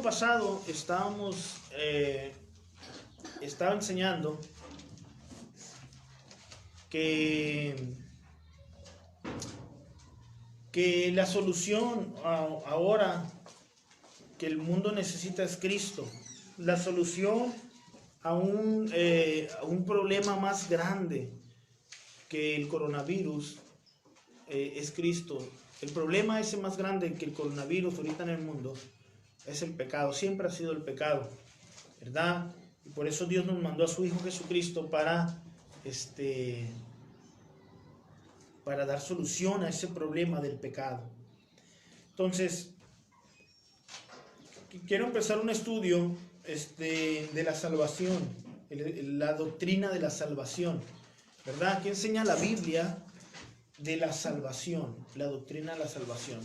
Pasado estaba enseñando que la solución ahora que el mundo necesita es Cristo. La solución a un problema más grande que el coronavirus es Cristo. El problema ese más grande que el coronavirus ahorita en el mundo es el pecado. Siempre ha sido el pecado, ¿verdad? Y por eso Dios nos mandó a su Hijo Jesucristo para dar solución a ese problema del pecado. Entonces, quiero empezar un estudio de la salvación, la doctrina de la salvación, ¿verdad? ¿Qué enseña la Biblia de la salvación? La doctrina de la salvación.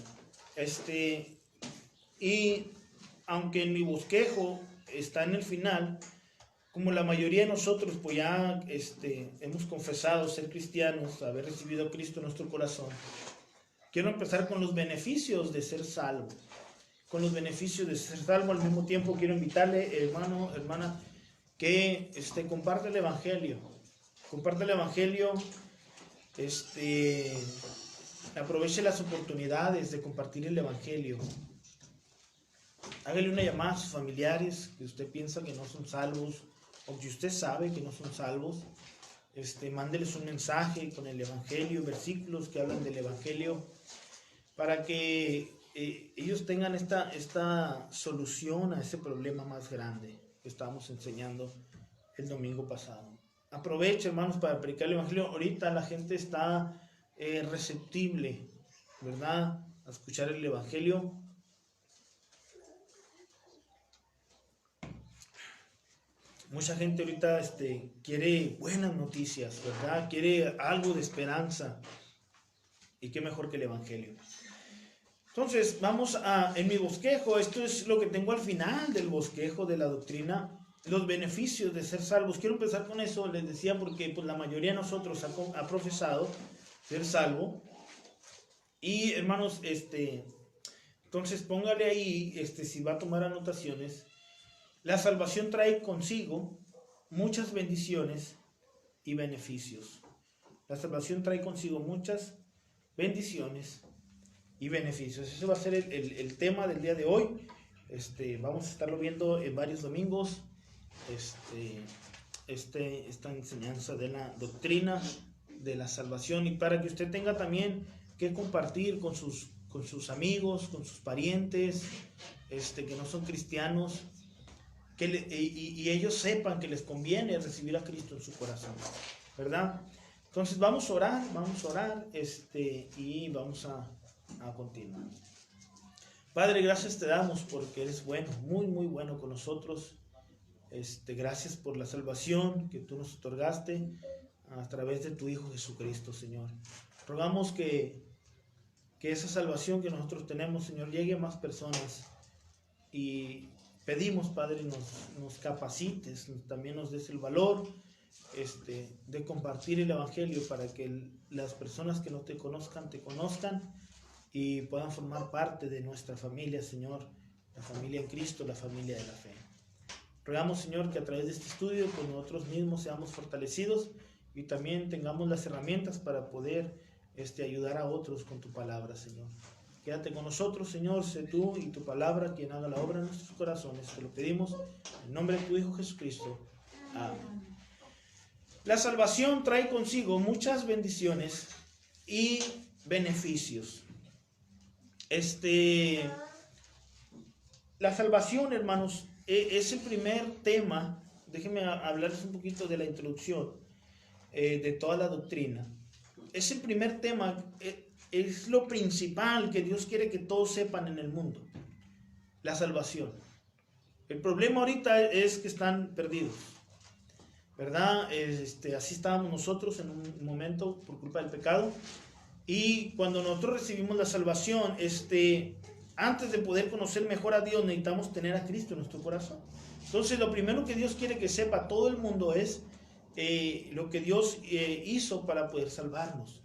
Y aunque en mi bosquejo está en el final, como la mayoría de nosotros pues ya hemos confesado ser cristianos, haber recibido a Cristo en nuestro corazón, quiero empezar con los beneficios de ser salvo. Con los beneficios de ser salvo. Al mismo tiempo quiero invitarle, hermano, hermana, que comparte el Evangelio. Comparte el Evangelio, aproveche las oportunidades de compartir el Evangelio. Hágale una llamada a sus familiares que usted piensa que no son salvos, o que usted sabe que no son salvos. Mándeles un mensaje con el Evangelio, versículos que hablan del Evangelio, para que ellos tengan esta solución a ese problema más grande que estábamos enseñando el domingo pasado. Aproveche, hermanos, para predicar el Evangelio. Ahorita la gente está receptible, ¿verdad?, a escuchar el Evangelio. Mucha gente ahorita quiere buenas noticias, ¿verdad? Quiere algo de esperanza. Y qué mejor que el Evangelio. Entonces, vamos en mi bosquejo. Esto es lo que tengo al final del bosquejo de la doctrina. Los beneficios de ser salvos. Quiero empezar con eso, les decía, porque pues, la mayoría de nosotros ha profesado ser salvo. Y, hermanos, entonces póngale ahí, si va a tomar anotaciones. La salvación trae consigo muchas bendiciones y beneficios. La salvación trae consigo muchas bendiciones y beneficios. Ese va a ser el tema del día de hoy. Vamos a estarlo viendo en varios domingos. Esta enseñanza de la doctrina de la salvación, y para que usted tenga también que compartir con sus amigos, con sus parientes, que no son cristianos. Y ellos sepan que les conviene recibir a Cristo en su corazón, ¿verdad? Entonces vamos a orar, y vamos a continuar. Padre, gracias te damos porque eres bueno, muy, muy bueno con nosotros. Gracias por la salvación que tú nos otorgaste a través de tu Hijo Jesucristo, Señor. Rogamos que esa salvación que nosotros tenemos, Señor, llegue a más personas, y pedimos, Padre, nos capacites, también nos des el valor de compartir el Evangelio para que las personas que no te conozcan y puedan formar parte de nuestra familia, Señor, la familia en Cristo, la familia de la fe. Rogamos, Señor, que a través de este estudio pues nosotros mismos seamos fortalecidos y también tengamos las herramientas para poder ayudar a otros con tu palabra, Señor. Quédate con nosotros, Señor, sé tú y tu palabra quien haga la obra en nuestros corazones. Te lo pedimos en nombre de tu Hijo Jesucristo. Amén. La salvación trae consigo muchas bendiciones y beneficios. La salvación, hermanos, es el primer tema. Déjenme hablarles un poquito de la introducción de toda la doctrina. Es el primer tema. Es lo principal que Dios quiere que todos sepan en el mundo. La salvación. El problema ahorita es que están perdidos, ¿verdad? Así estábamos nosotros en un momento por culpa del pecado. Y cuando nosotros recibimos la salvación, antes de poder conocer mejor a Dios, necesitamos tener a Cristo en nuestro corazón. Entonces, lo primero que Dios quiere que sepa todo el mundo es lo que Dios hizo para poder salvarnos.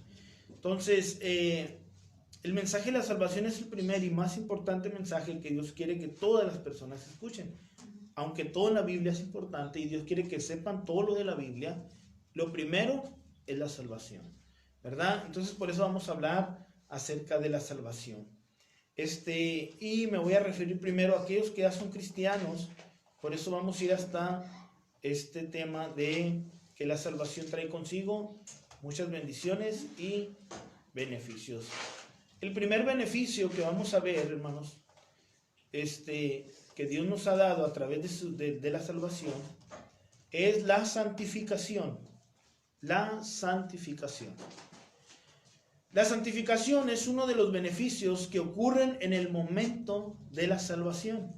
Entonces, El mensaje de la salvación es el primer y más importante mensaje que Dios quiere que todas las personas escuchen. Aunque todo en la Biblia es importante y Dios quiere que sepan todo lo de la Biblia, lo primero es la salvación, ¿verdad? Entonces por eso vamos a hablar acerca de la salvación. Y me voy a referir primero a aquellos que ya son cristianos, por eso vamos a ir hasta este tema de que la salvación trae consigo muchas bendiciones y beneficios. El primer beneficio que vamos a ver, hermanos, que Dios nos ha dado a través de la salvación, es la santificación. La santificación. La santificación es uno de los beneficios que ocurren en el momento de la salvación.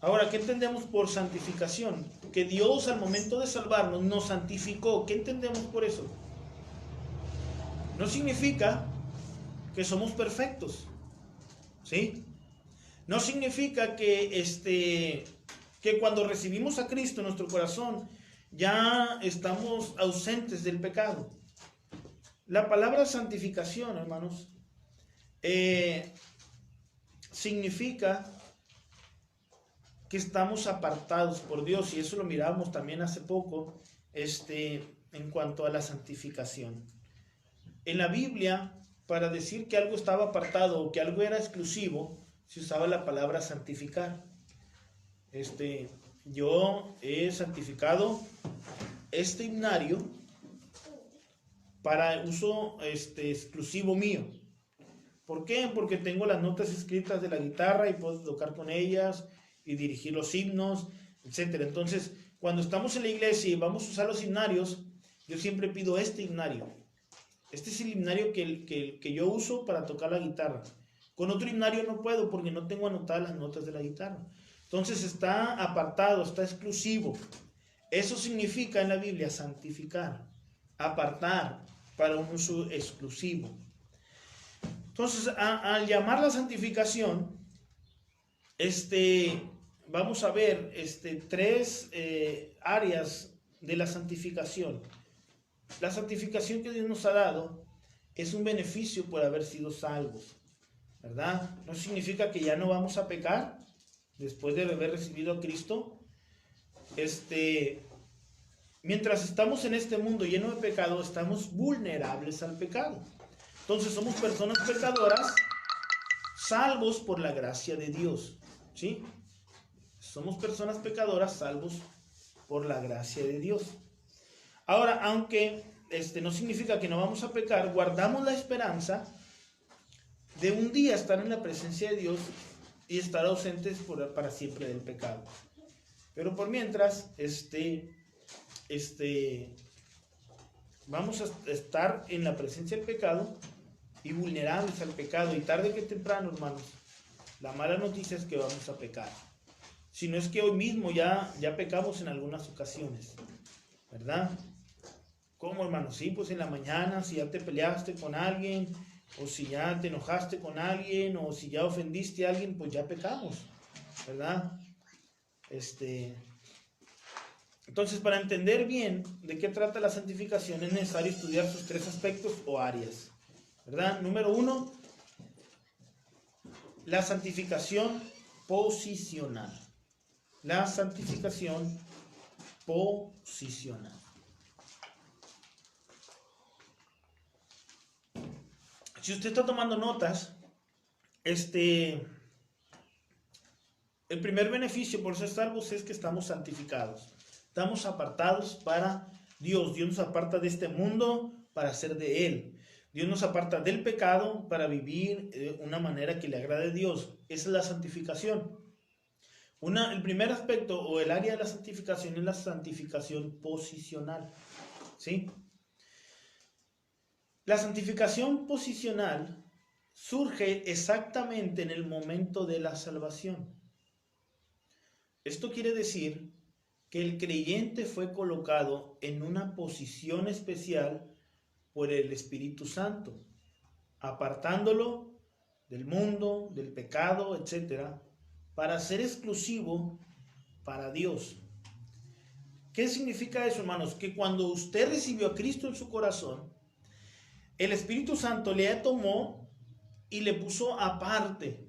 Ahora, ¿qué entendemos por santificación? Que Dios al momento de salvarnos nos santificó. ¿Qué entendemos por eso? No significa que somos perfectos, ¿sí? No significa que cuando recibimos a Cristo en nuestro corazón ya estamos ausentes del pecado. La palabra santificación, hermanos, significa que estamos apartados por Dios, y eso lo mirábamos también hace poco, en cuanto a la santificación. En la Biblia, para decir que algo estaba apartado o que algo era exclusivo, se usaba la palabra santificar. Yo he santificado este himnario para uso exclusivo mío. ¿Por qué? Porque tengo las notas escritas de la guitarra y puedo tocar con ellas y dirigir los himnos, etc. Entonces, cuando estamos en la iglesia y vamos a usar los himnarios, yo siempre pido este himnario. Este es el himnario que yo uso para tocar la guitarra. Con otro himnario no puedo porque no tengo anotadas las notas de la guitarra. Entonces está apartado, está exclusivo. Eso significa en la Biblia santificar, apartar para un uso exclusivo. Entonces, al llamar la santificación, vamos a ver tres áreas de la santificación. La santificación que Dios nos ha dado es un beneficio por haber sido salvos, ¿verdad? No significa que ya no vamos a pecar después de haber recibido a Cristo. Mientras estamos en este mundo lleno de pecado, estamos vulnerables al pecado. Entonces somos personas pecadoras, salvos por la gracia de Dios, ¿sí? Somos personas pecadoras, salvos por la gracia de Dios. Ahora, aunque no significa que no vamos a pecar, guardamos la esperanza de un día estar en la presencia de Dios y estar ausentes para siempre del pecado. Pero por mientras, vamos a estar en la presencia del pecado y vulnerables al pecado. Y tarde que temprano, hermanos, la mala noticia es que vamos a pecar. Si no es que hoy mismo ya pecamos en algunas ocasiones, ¿verdad? ¿Cómo, hermano? Sí, pues en la mañana, si ya te peleaste con alguien, o si ya te enojaste con alguien, o si ya ofendiste a alguien, pues ya pecamos, ¿verdad? Entonces, para entender bien de qué trata la santificación, es necesario estudiar sus tres aspectos o áreas, ¿verdad? Número 1, la santificación posicional. La santificación posicional. Si usted está tomando notas, el primer beneficio por ser salvos es que estamos santificados. Estamos apartados para Dios. Dios nos aparta de este mundo para ser de Él. Dios nos aparta del pecado para vivir de una manera que le agrade a Dios. Esa es la santificación. El primer aspecto o el área de la santificación es la santificación posicional, ¿sí? La santificación posicional surge exactamente en el momento de la salvación. Esto quiere decir que el creyente fue colocado en una posición especial por el Espíritu Santo, apartándolo del mundo, del pecado, etc., para ser exclusivo para Dios. ¿Qué significa eso, hermanos? Que cuando usted recibió a Cristo en su corazón, el Espíritu Santo le tomó y le puso aparte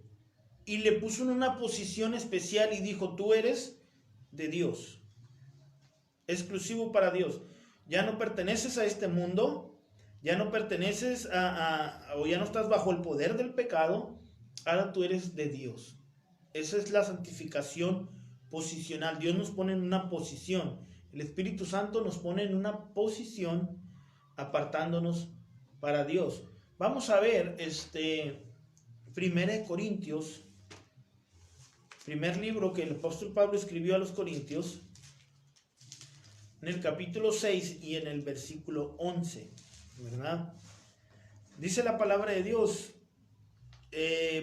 y le puso en una posición especial y dijo: tú eres de Dios, exclusivo para Dios. Ya no perteneces a este mundo, ya no perteneces o ya no estás bajo el poder del pecado, ahora tú eres de Dios. Esa es la santificación posicional. Dios nos pone en una posición, el Espíritu Santo nos pone en una posición apartándonos para Dios. Vamos a ver 1 Corintios, primer libro que el apóstol Pablo escribió a los Corintios, en el capítulo 6 y en el versículo 11, ¿verdad? Dice la palabra de Dios.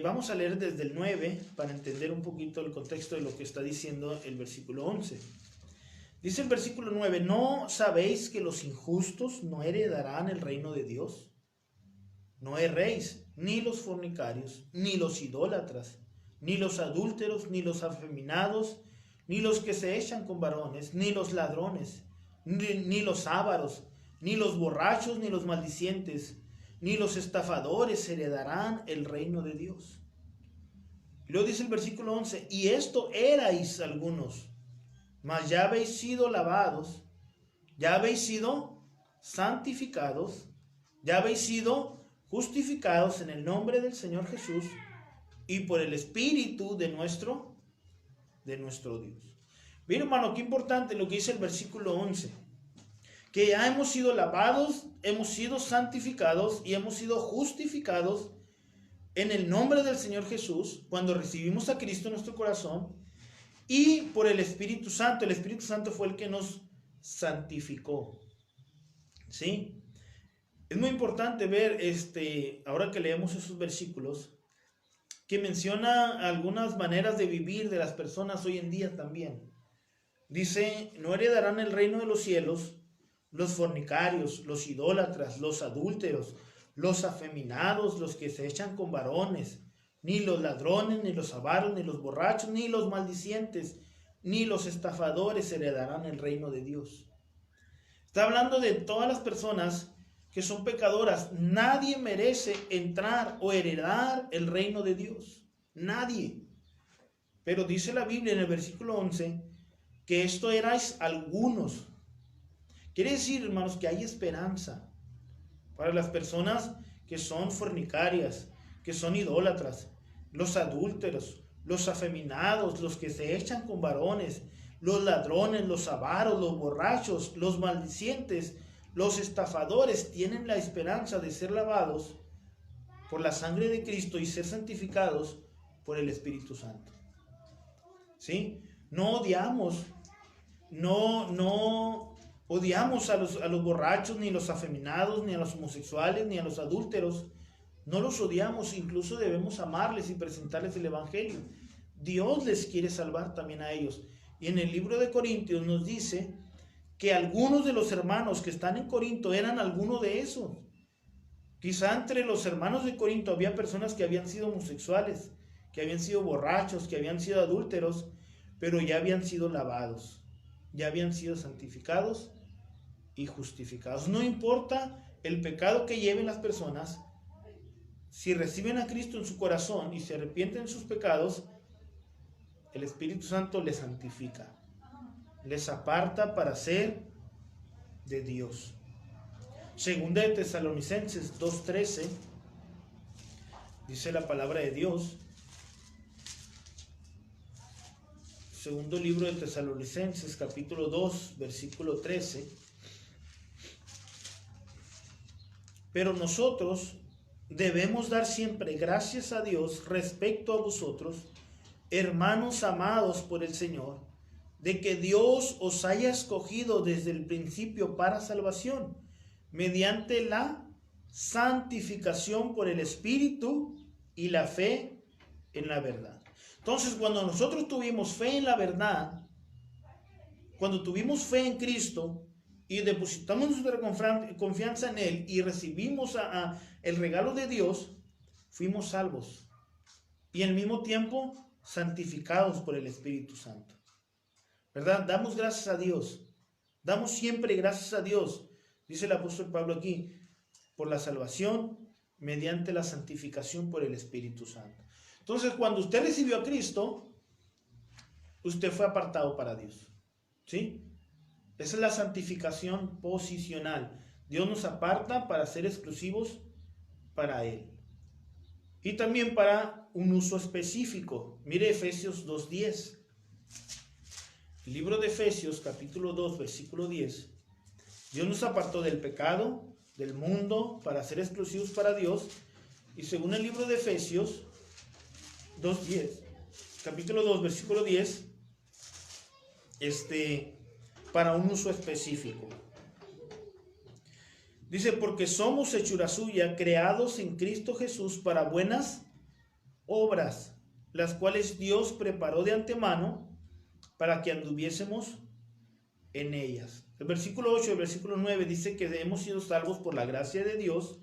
Vamos a leer desde el 9 para entender un poquito el contexto de lo que está diciendo el versículo 11. Dice el versículo 9: ¿no sabéis que los injustos no heredarán el reino de Dios? No erréis, ni los fornicarios, ni los idólatras, ni los adúlteros, ni los afeminados, ni los que se echan con varones, ni los ladrones, ni los ávaros, ni los borrachos, ni los maldicientes, ni los estafadores heredarán el reino de Dios. Y luego dice el versículo 11: y esto erais algunos, mas ya habéis sido lavados, ya habéis sido santificados, ya habéis sido justificados en el nombre del Señor Jesús y por el Espíritu de nuestro Dios. Bien, hermano, qué importante lo que dice el versículo 11. Que ya hemos sido lavados, hemos sido santificados y hemos sido justificados en el nombre del Señor Jesús cuando recibimos a Cristo en nuestro corazón y por el Espíritu Santo. El Espíritu Santo fue el que nos santificó. ¿Sí? Es muy importante ver, ahora que leemos esos versículos, que menciona algunas maneras de vivir de las personas hoy en día también. Dice: no heredarán el reino de los cielos los fornicarios, los idólatras, los adúlteros, los afeminados, los que se echan con varones, ni los ladrones, ni los avaros, ni los borrachos, ni los maldicientes, ni los estafadores heredarán el reino de Dios. Está hablando de todas las personas que son pecadoras. Nadie merece entrar o heredar el reino de Dios. Nadie. Pero dice la Biblia en el versículo 11 que esto erais algunos. Quiere decir, hermanos, que hay esperanza para las personas que son fornicarias, que son idólatras, los adúlteros, los afeminados, los que se echan con varones, los ladrones, los avaros, los borrachos, los maldicientes, los estafadores. Tienen la esperanza de ser lavados por la sangre de Cristo y ser santificados por el Espíritu Santo. ¿Sí? No odiamos, no odiamos a los borrachos, ni a los afeminados, ni a los homosexuales, ni a los adúlteros. No los odiamos, incluso debemos amarles y presentarles el Evangelio. Dios les quiere salvar también a ellos. Y en el libro de Corintios nos dice que algunos de los hermanos que están en Corinto eran alguno de esos. Quizá entre los hermanos de Corinto había personas que habían sido homosexuales, que habían sido borrachos, que habían sido adúlteros, pero ya habían sido lavados, ya habían sido santificados y justificados. No importa el pecado que lleven las personas, si reciben a Cristo en su corazón y se arrepienten de sus pecados, el Espíritu Santo les santifica, les aparta para ser de Dios. Segunda de Tesalonicenses 2:13 dice la palabra de Dios. Segundo libro de Tesalonicenses, capítulo 2, versículo 13. Pero nosotros debemos dar siempre gracias a Dios respecto a vosotros, hermanos amados por el Señor, de que Dios os haya escogido desde el principio para salvación, mediante la santificación por el Espíritu y la fe en la verdad. Entonces, cuando nosotros tuvimos fe en la verdad, cuando tuvimos fe en Cristo y depositamos nuestra confianza en Él y recibimos el regalo de Dios, fuimos salvos y al mismo tiempo santificados por el Espíritu Santo. ¿Verdad? Damos gracias a Dios. Damos siempre gracias a Dios. Dice el apóstol Pablo aquí: por la salvación mediante la santificación por el Espíritu Santo. Entonces, cuando usted recibió a Cristo, usted fue apartado para Dios, ¿sí? Esa es la santificación posicional. Dios nos aparta para ser exclusivos para Él. Y también para un uso específico. Mire Efesios 2:10. El libro de Efesios, capítulo 2, versículo 10. Dios nos apartó del pecado, del mundo, para ser exclusivos para Dios. Y según el libro de Efesios 2:10, capítulo 2, versículo 10, para un uso específico. Dice, porque somos hechura suya, creados en Cristo Jesús para buenas obras, las cuales Dios preparó de antemano para que anduviésemos en ellas. El versículo 8 y el versículo 9 dice que hemos sido salvos por la gracia de Dios.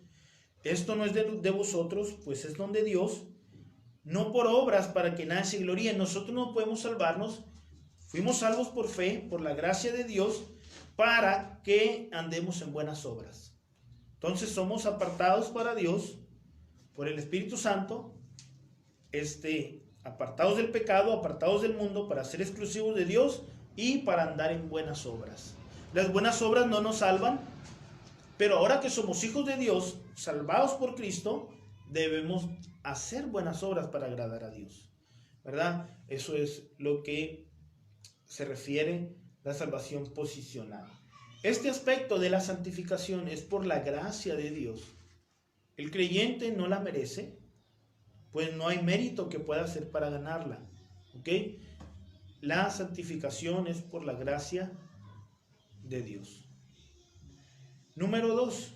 Esto no es de vosotros, pues es don de Dios, no por obras para que nadie se gloríe. Nosotros no podemos salvarnos. Fuimos salvos por fe, por la gracia de Dios, para que andemos en buenas obras. Entonces somos apartados para Dios por el Espíritu Santo, apartados del pecado, apartados del mundo, para ser exclusivos de Dios y para andar en buenas obras. Las buenas obras no nos salvan, pero ahora que somos hijos de Dios, salvados por Cristo, debemos hacer buenas obras para agradar a Dios, ¿verdad? Eso es lo que se refiere la salvación posicional. Este aspecto de la santificación es por la gracia de Dios. El creyente no la merece, pues no hay mérito que pueda hacer para ganarla, ¿ok? La santificación es por la gracia de Dios. Número 2,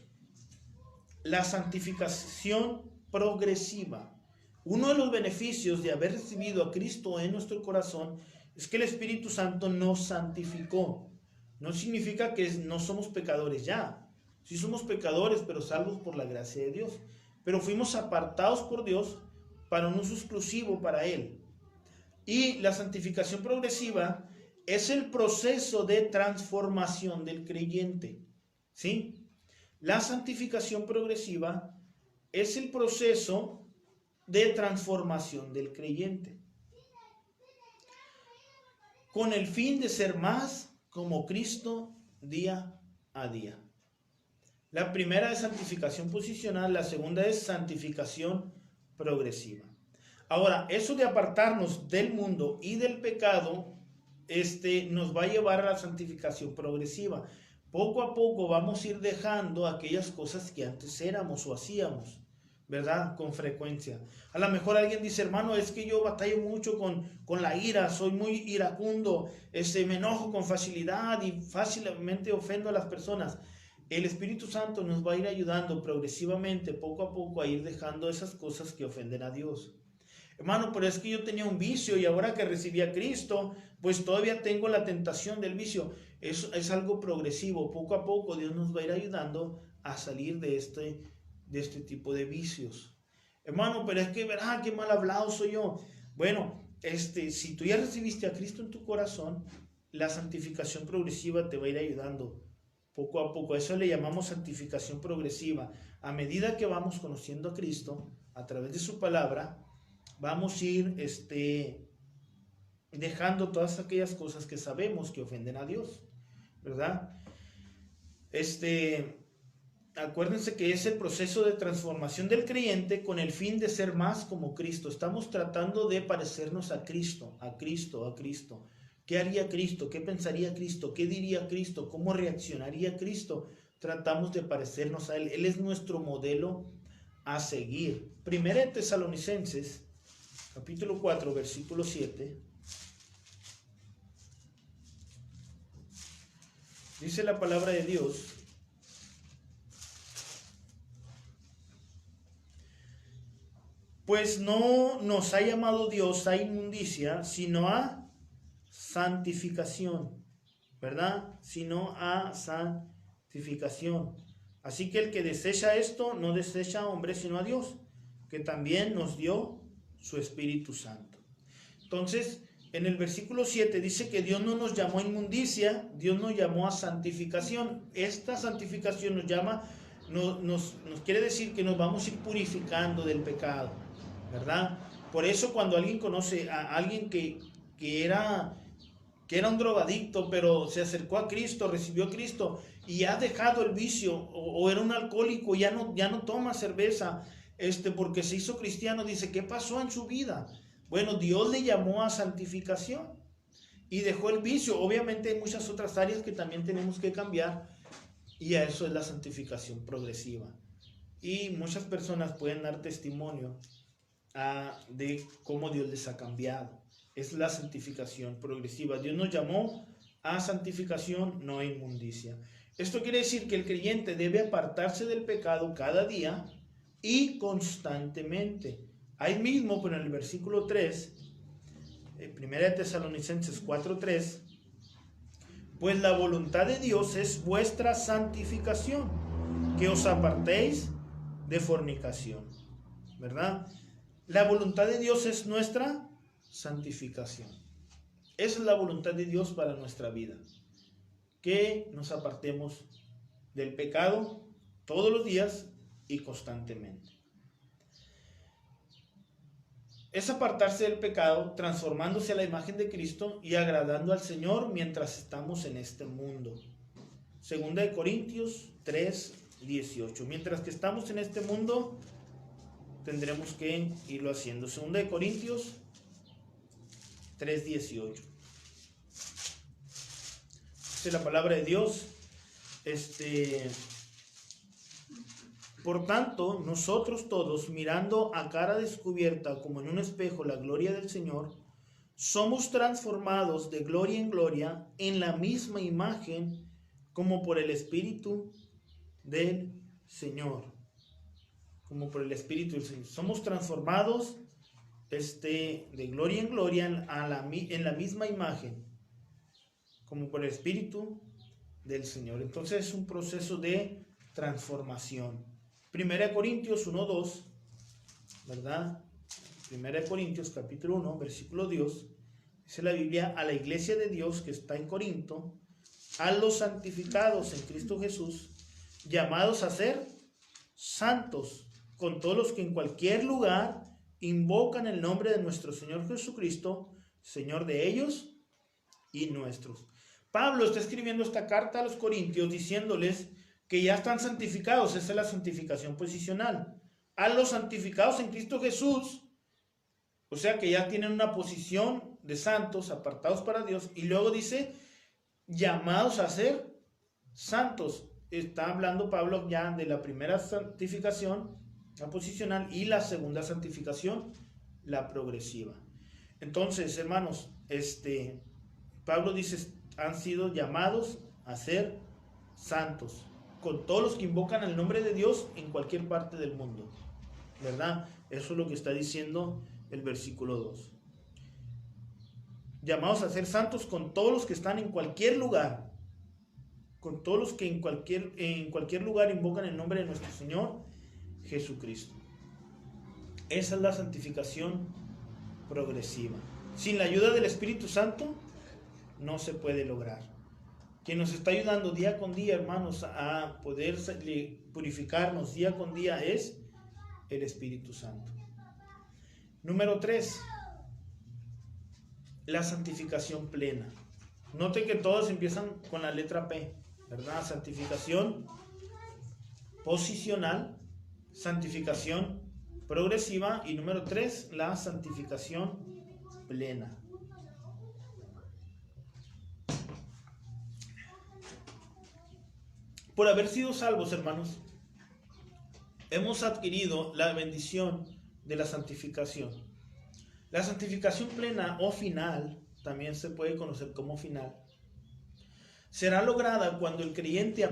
la santificación progresiva. Uno de los beneficios de haber recibido a Cristo en nuestro corazón es que el Espíritu Santo nos santificó. No significa que no somos pecadores ya. Sí somos pecadores, pero salvos por la gracia de Dios. Pero fuimos apartados por Dios para un uso exclusivo para Él. Y la santificación progresiva es el proceso de transformación del creyente, ¿sí? La santificación progresiva es el proceso de transformación del creyente, con el fin de ser más como Cristo día a día. La primera es santificación posicional, la segunda es santificación progresiva. Ahora, eso de apartarnos del mundo y del pecado, nos va a llevar a la santificación progresiva. Poco a poco vamos a ir dejando aquellas cosas que antes éramos o hacíamos, ¿verdad? Con frecuencia. A lo mejor alguien dice, hermano, es que yo batallo mucho con la ira, soy muy iracundo, me enojo con facilidad y fácilmente ofendo a las personas. El Espíritu Santo nos va a ir ayudando progresivamente, poco a poco, a ir dejando esas cosas que ofenden a Dios. Hermano, pero es que yo tenía un vicio y ahora que recibí a Cristo, pues todavía tengo la tentación del vicio. Eso es algo progresivo. Poco a poco Dios nos va a ir ayudando a salir de este tipo de vicios. Hermano, pero es que, ¿verdad? Qué mal hablado soy yo. Bueno, si tú ya recibiste a Cristo en tu corazón, la santificación progresiva te va a ir ayudando poco a poco. Eso le llamamos santificación progresiva. A medida que vamos conociendo a Cristo, a través de su palabra, vamos a ir dejando todas aquellas cosas que sabemos que ofenden a Dios, ¿verdad? Acuérdense que es el proceso de transformación del creyente con el fin de ser más como Cristo. Estamos tratando de parecernos a Cristo, a Cristo, a Cristo. ¿Qué haría Cristo? ¿Qué pensaría Cristo? ¿Qué diría Cristo? ¿Cómo reaccionaría Cristo? Tratamos de parecernos a Él. Él es nuestro modelo a seguir. Primera de Tesalonicenses, capítulo 4, versículo 7. Dice la palabra de Dios: pues no nos ha llamado Dios a inmundicia, sino a santificación, ¿verdad? Sino a santificación. Así que el que desecha esto, no desecha a hombre, sino a Dios, que también nos dio su Espíritu Santo. Entonces, en el versículo 7 dice que Dios no nos llamó a inmundicia, Dios nos llamó a santificación. Esta santificación nos llama nos quiere decir que nos vamos a ir purificando del pecado, ¿verdad? Por eso cuando alguien conoce a alguien que era un drogadicto, pero se acercó a Cristo, recibió a Cristo y ha dejado el vicio, o era un alcohólico, ya no toma cerveza, porque se hizo cristiano, dice, ¿qué pasó en su vida? Bueno, Dios le llamó a santificación y dejó el vicio. Obviamente hay muchas otras áreas que también tenemos que cambiar, y a eso es la santificación progresiva. Y muchas personas pueden dar testimonio de cómo Dios les ha cambiado. Es la santificación progresiva. Dios nos llamó a santificación, no a inmundicia. Esto quiere decir que el creyente debe apartarse del pecado cada día y constantemente. Ahí mismo, pero en el versículo 3, 1 Tesalonicenses 4:3, pues la voluntad de Dios es vuestra santificación, que os apartéis de fornicación, ¿verdad? La voluntad de Dios es nuestra santificación. Esa es la voluntad de Dios para nuestra vida, que nos apartemos del pecado todos los días y constantemente. Es apartarse del pecado, transformándose a la imagen de Cristo y agradando al Señor mientras estamos en este mundo. 2 Corintios 3:18. Mientras que estamos en este mundo, tendremos que irlo haciendo. 2 Corintios 3:18. Dice la palabra de Dios, por tanto, nosotros todos, mirando a cara descubierta como en un espejo la gloria del Señor, somos transformados de gloria en gloria en la misma imagen como por el Espíritu del Señor. Como por el Espíritu del Señor. Somos transformados de gloria en gloria en la misma imagen como por el Espíritu del Señor. Entonces es un proceso de transformación. 1 Corintios 1:2, ¿verdad? 1 Corintios capítulo 1, versículo 2, dice la Biblia, a la iglesia de Dios que está en Corinto, a los santificados en Cristo Jesús, llamados a ser santos, con todos los que en cualquier lugar invocan el nombre de nuestro Señor Jesucristo, Señor de ellos y nuestros. Pablo está escribiendo esta carta a los corintios diciéndoles que ya están santificados. Esa es la santificación posicional. A los santificados en Cristo Jesús, o sea que ya tienen una posición de santos, apartados para Dios, y luego dice, llamados a ser santos. Está hablando Pablo ya de la primera santificación, la posicional, y la segunda santificación, la progresiva. Entonces, hermanos, Pablo dice, han sido llamados a ser santos, con todos los que invocan el nombre de Dios en cualquier parte del mundo, ¿verdad? Eso es lo que está diciendo el versículo 2. Llamados a ser santos con todos los que están en cualquier lugar, con todos los que en cualquier lugar invocan el nombre de nuestro Señor Jesucristo. Esa es la santificación progresiva. Sin la ayuda del Espíritu Santo no se puede lograr. Quien nos está ayudando día con día, hermanos, a poder purificarnos día con día es el Espíritu Santo. Número 3, la santificación plena. Noten que todos empiezan con la letra P, ¿verdad? Santificación posicional, santificación progresiva y número 3, la santificación plena. Por haber sido salvos, hermanos, hemos adquirido la bendición de la santificación. La santificación plena o final, también se puede conocer como final, será lograda cuando el creyente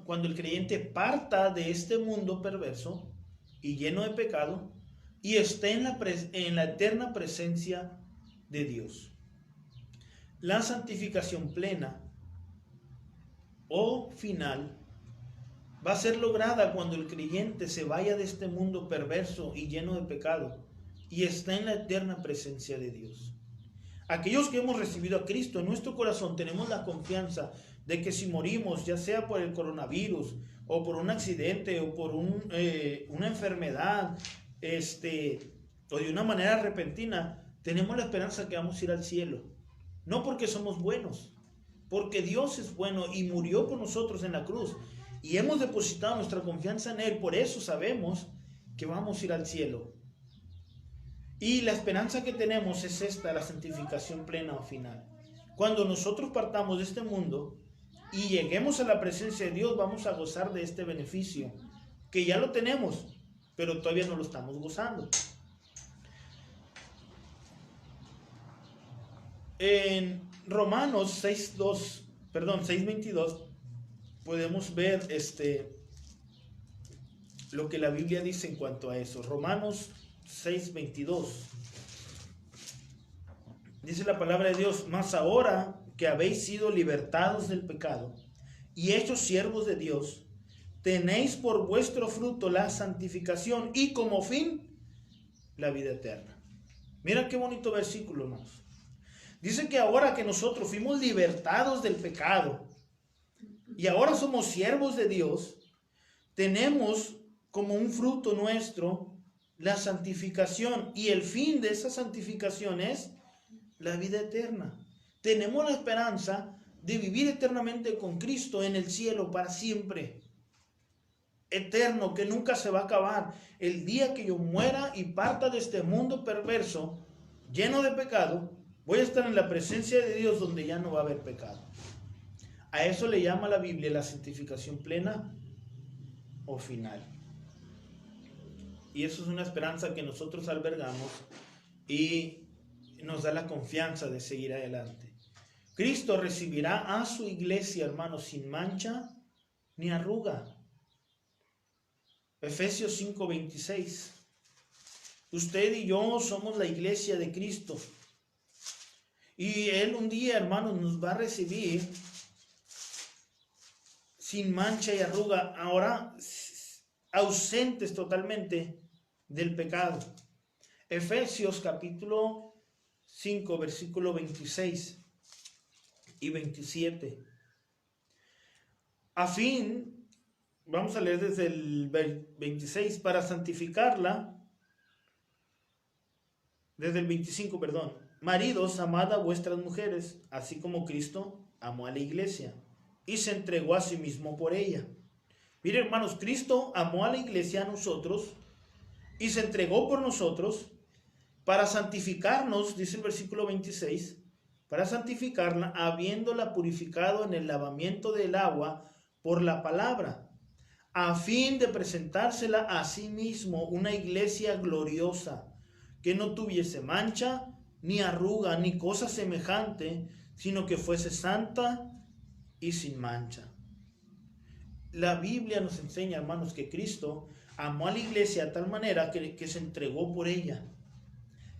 cuando el creyente parta de este mundo perverso y lleno de pecado y esté en la eterna presencia de Dios. La santificación plena o final va a ser lograda cuando el creyente se vaya de este mundo perverso y lleno de pecado y está en la eterna presencia de Dios. Aquellos que hemos recibido a Cristo en nuestro corazón tenemos la confianza de que si morimos, ya sea por el coronavirus, o por un accidente, o por una enfermedad, o de una manera repentina, tenemos la esperanza que vamos a ir al cielo. No porque somos buenos, porque Dios es bueno y murió por nosotros en la cruz. Y hemos depositado nuestra confianza en Él, por eso sabemos que vamos a ir al cielo. Y la esperanza que tenemos es esta, la santificación plena o final. Cuando nosotros partamos de este mundo y lleguemos a la presencia de Dios, vamos a gozar de este beneficio, que ya lo tenemos, pero todavía no lo estamos gozando. En Romanos 6:22 podemos ver lo que la Biblia dice en cuanto a eso. Romanos 6:22 dice la palabra de Dios: mas ahora que habéis sido libertados del pecado y hechos siervos de Dios, tenéis por vuestro fruto la santificación y como fin la vida eterna. Mira qué bonito versículo, hermanos. Dice que ahora que nosotros fuimos libertados del pecado y ahora somos siervos de Dios, tenemos como un fruto nuestro la santificación, y el fin de esa santificación es la vida eterna. Tenemos la esperanza de vivir eternamente con Cristo en el cielo para siempre. Eterno, que nunca se va a acabar. El día que yo muera y parta de este mundo perverso, lleno de pecado, voy a estar en la presencia de Dios donde ya no va a haber pecado. A eso le llama la Biblia la santificación plena o final. Y eso es una esperanza que nosotros albergamos y nos da la confianza de seguir adelante. Cristo recibirá a su iglesia, hermanos, sin mancha ni arruga. Efesios 5:26. Usted y yo somos la iglesia de Cristo. Y Él un día, hermanos, nos va a recibir sin mancha y arruga, ahora ausentes totalmente del pecado. Efesios capítulo 5, versículo 26 y 27. A fin, vamos a leer desde el 26, para santificarla, desde el 25, perdón. Maridos, amad a vuestras mujeres, así como Cristo amó a la iglesia y se entregó a sí mismo por ella. Mire, hermanos, Cristo amó a la iglesia, a nosotros, y se entregó por nosotros para santificarnos, dice el versículo 26, para santificarla, habiéndola purificado en el lavamiento del agua por la palabra, a fin de presentársela a sí mismo una iglesia gloriosa, que no tuviese mancha, ni arruga, ni cosa semejante, sino que fuese santa y sin mancha. La Biblia nos enseña, hermanos, que Cristo amó a la iglesia de tal manera que se entregó por ella.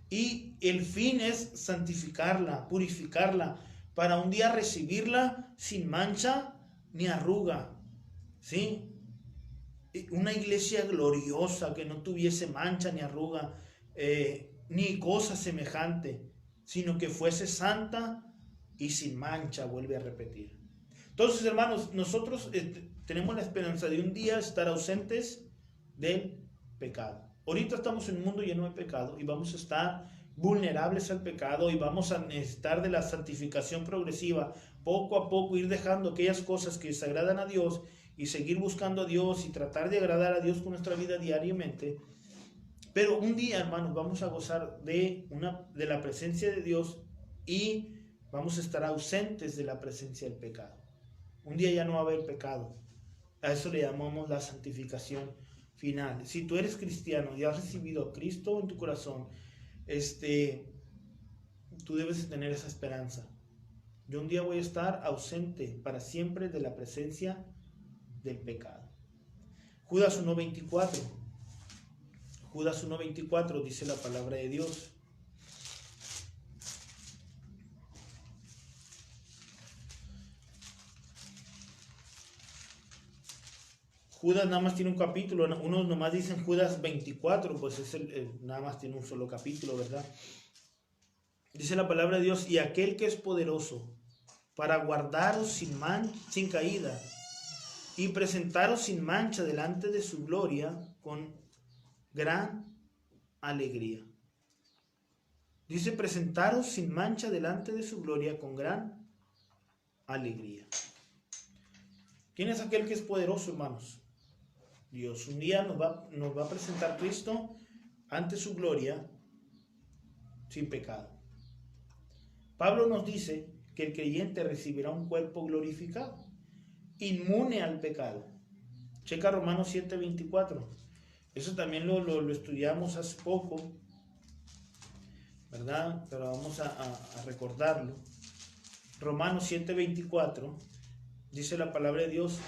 Y el fin es santificarla, purificarla, para un día recibirla sin mancha ni arruga. ¿Sí? Una iglesia gloriosa que no tuviese mancha ni arruga, ni cosa semejante, sino que fuese santa y sin mancha, vuelve a repetir. Entonces, hermanos, nosotros tenemos la esperanza de un día estar ausentes del pecado. Ahorita estamos en un mundo lleno de pecado y vamos a estar vulnerables al pecado y vamos a necesitar de la santificación progresiva, poco a poco ir dejando aquellas cosas que desagradan a Dios y seguir buscando a Dios y tratar de agradar a Dios con nuestra vida diariamente. Pero un día, hermanos, vamos a gozar de la presencia de Dios y vamos a estar ausentes de la presencia del pecado. Un día ya no va a haber pecado. A eso le llamamos la santificación final. Si tú eres cristiano y has recibido a Cristo en tu corazón, tú debes tener esa esperanza. Yo un día voy a estar ausente para siempre de la presencia del pecado. Judas 1:24. Judas 1:24 dice la palabra de Dios. Judas nada más tiene un capítulo, unos nomás dicen Judas 24, pues es nada más tiene un solo capítulo, ¿verdad? Dice la palabra de Dios: y aquel que es poderoso para guardaros sin caída y presentaros sin mancha delante de su gloria con gran alegría. Dice, presentaros sin mancha delante de su gloria con gran alegría. ¿Quién es aquel que es poderoso, hermanos? Dios. Un día nos va a presentar Cristo ante su gloria sin pecado. Pablo nos dice que el creyente recibirá un cuerpo glorificado, inmune al pecado. Checa Romanos 7:24. Eso también lo estudiamos hace poco, ¿verdad? Pero vamos a recordarlo. Romanos 7:24 dice la palabra de Dios.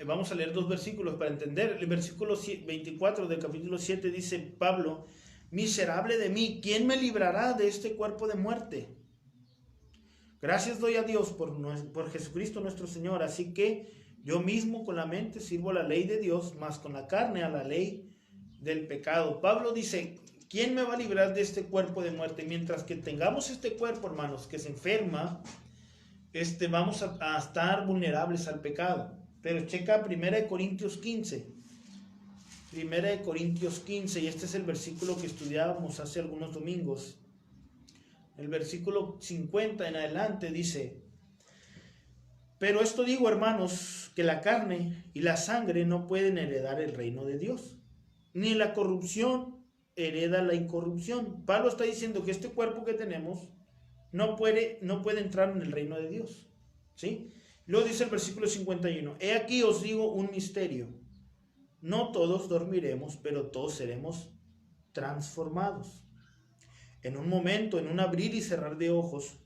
Vamos a leer dos versículos para entender. El versículo 24 del capítulo 7 dice Pablo: miserable de mí, ¿quién me librará de este cuerpo de muerte? Gracias doy a Dios por Jesucristo nuestro Señor. Así que yo mismo con la mente sirvo a la ley de Dios, mas con la carne a la ley del pecado. Pablo dice, ¿quién me va a librar de este cuerpo de muerte? Mientras que tengamos este cuerpo, hermanos, que se enferma, vamos a estar vulnerables al pecado. Pero checa 1 Corintios 15. 1 Corintios 15, y este es el versículo que estudiábamos hace algunos domingos. El versículo 50 en adelante dice: pero esto digo, hermanos, que la carne y la sangre no pueden heredar el reino de Dios, ni la corrupción hereda la incorrupción. Pablo está diciendo que este cuerpo que tenemos no puede entrar en el reino de Dios, ¿sí? Luego dice el versículo 51, he aquí os digo un misterio, no todos dormiremos, pero todos seremos transformados. En un momento, en un abrir y cerrar de ojos,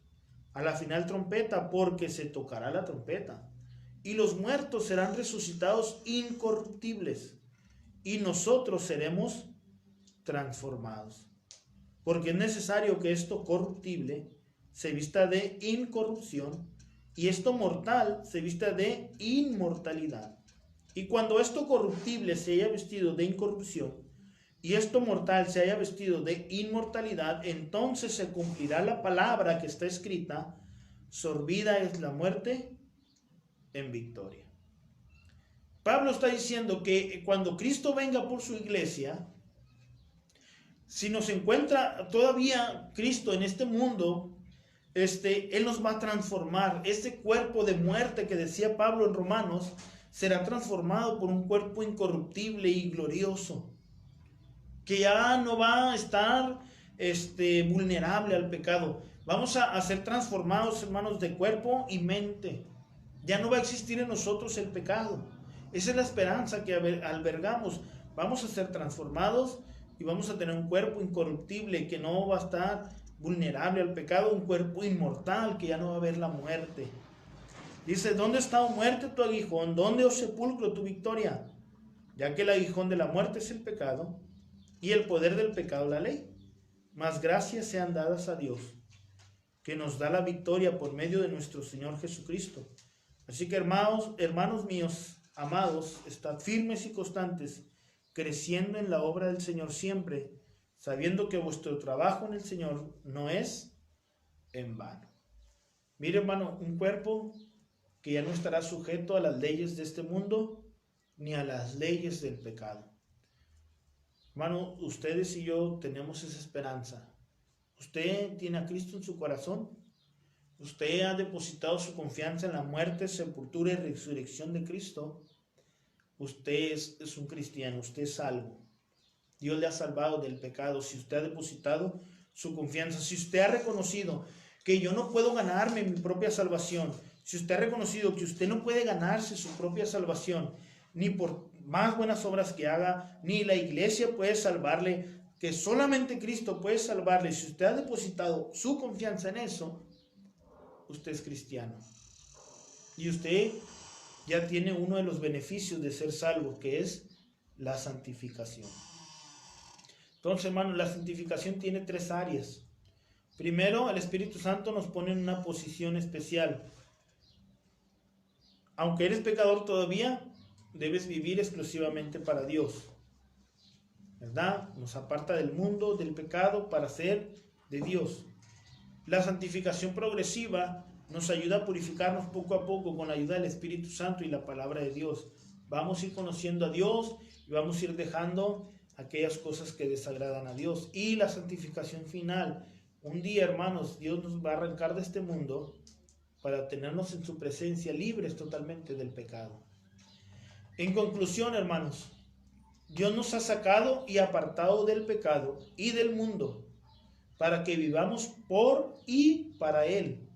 a la final trompeta, porque se tocará la trompeta, y los muertos serán resucitados incorruptibles, y nosotros seremos transformados. Porque es necesario que esto corruptible se vista de incorrupción, y esto mortal se vista de inmortalidad. Y cuando esto corruptible se haya vestido de incorrupción, y esto mortal se haya vestido de inmortalidad, entonces se cumplirá la palabra que está escrita: sorbida es la muerte en victoria. Pablo está diciendo que cuando Cristo venga por su iglesia, si nos encuentra todavía Cristo en este mundo, Él nos va a transformar. Este cuerpo de muerte que decía Pablo en Romanos será transformado por un cuerpo incorruptible y glorioso, que ya no va a estar vulnerable al pecado. Vamos a ser transformados, hermanos, de cuerpo y mente. Ya no va a existir en nosotros el pecado. Esa es la esperanza que albergamos. Vamos a ser transformados y vamos a tener un cuerpo incorruptible que no va a estar vulnerable al pecado, un cuerpo inmortal que ya no va a ver la muerte. Dice, ¿dónde está, oh muerte, tu aguijón? ¿Dónde, oh sepulcro, tu victoria? Ya que el aguijón de la muerte es el pecado, y el poder del pecado la ley. Mas gracias sean dadas a Dios, que nos da la victoria por medio de nuestro Señor Jesucristo. Así que hermanos míos, amados, estad firmes y constantes, creciendo en la obra del Señor siempre, sabiendo que vuestro trabajo en el Señor no es en vano. Mire, hermano, un cuerpo que ya no estará sujeto a las leyes de este mundo, ni a las leyes del pecado. Hermano, ustedes y yo tenemos esa esperanza. Usted tiene a Cristo en su corazón. Usted ha depositado su confianza en la muerte, sepultura y resurrección de Cristo. Usted es un cristiano, usted es salvo. Dios le ha salvado del pecado. Si usted ha depositado su confianza, si usted ha reconocido que yo no puedo ganarme mi propia salvación, si usted ha reconocido que usted no puede ganarse su propia salvación, ni por más buenas obras que haga, ni la iglesia puede salvarle, que solamente Cristo puede salvarle, si usted ha depositado su confianza en eso, usted es cristiano. Y usted ya tiene uno de los beneficios de ser salvo, que es la santificación. Entonces, hermano, la santificación tiene 3 áreas. Primero, el Espíritu Santo nos pone en una posición especial. Aunque eres pecador todavía, debes vivir exclusivamente para Dios, ¿verdad? Nos aparta del mundo, del pecado, para ser de Dios. La santificación progresiva nos ayuda a purificarnos poco a poco con la ayuda del Espíritu Santo y la palabra de Dios. Vamos a ir conociendo a Dios y vamos a ir dejando aquellas cosas que desagradan a Dios. Y la santificación final. Un día, hermanos, Dios nos va a arrancar de este mundo para tenernos en su presencia libres totalmente del pecado. En conclusión, hermanos, Dios nos ha sacado y apartado del pecado y del mundo para que vivamos por y para Él.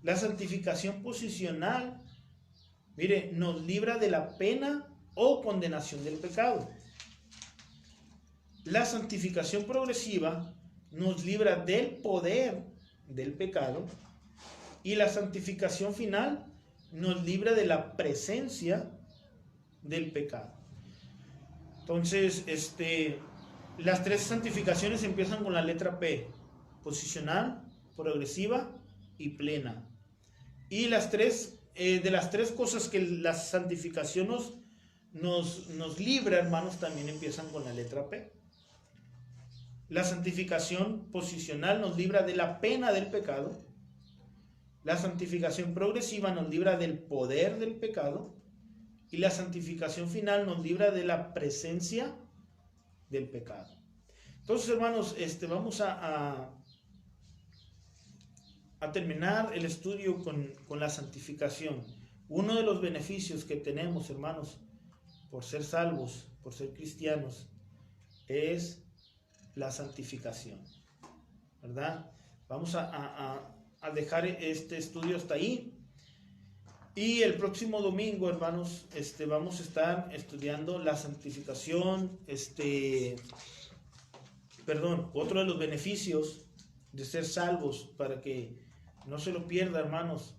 La santificación posicional, mire, nos libra de la pena o condenación del pecado. La santificación progresiva nos libra del poder del pecado. Y la santificación final nos libra de la presencia del pecado. Entonces, las tres santificaciones empiezan con la letra P: posicional, progresiva y plena. Y de las tres cosas que la santificación nos libra, hermanos, también empiezan con la letra P. La santificación posicional nos libra de la pena del pecado. La santificación progresiva nos libra del poder del pecado. Y la santificación final nos libra de la presencia del pecado. Entonces, hermanos, vamos a terminar el estudio con la santificación. Uno de los beneficios que tenemos, hermanos, por ser salvos, por ser cristianos, es la santificación, ¿verdad? Vamos a dejar este estudio hasta ahí. Y el próximo domingo, hermanos, vamos a estar estudiando la santificación, otro de los beneficios de ser salvos, para que no se lo pierda, hermanos.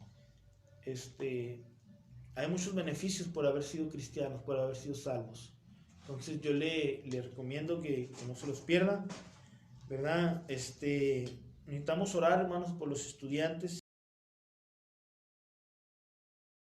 Hay muchos beneficios por haber sido cristianos, por haber sido salvos. Entonces yo le recomiendo que no se los pierda, ¿verdad? Necesitamos orar, hermanos, por los estudiantes.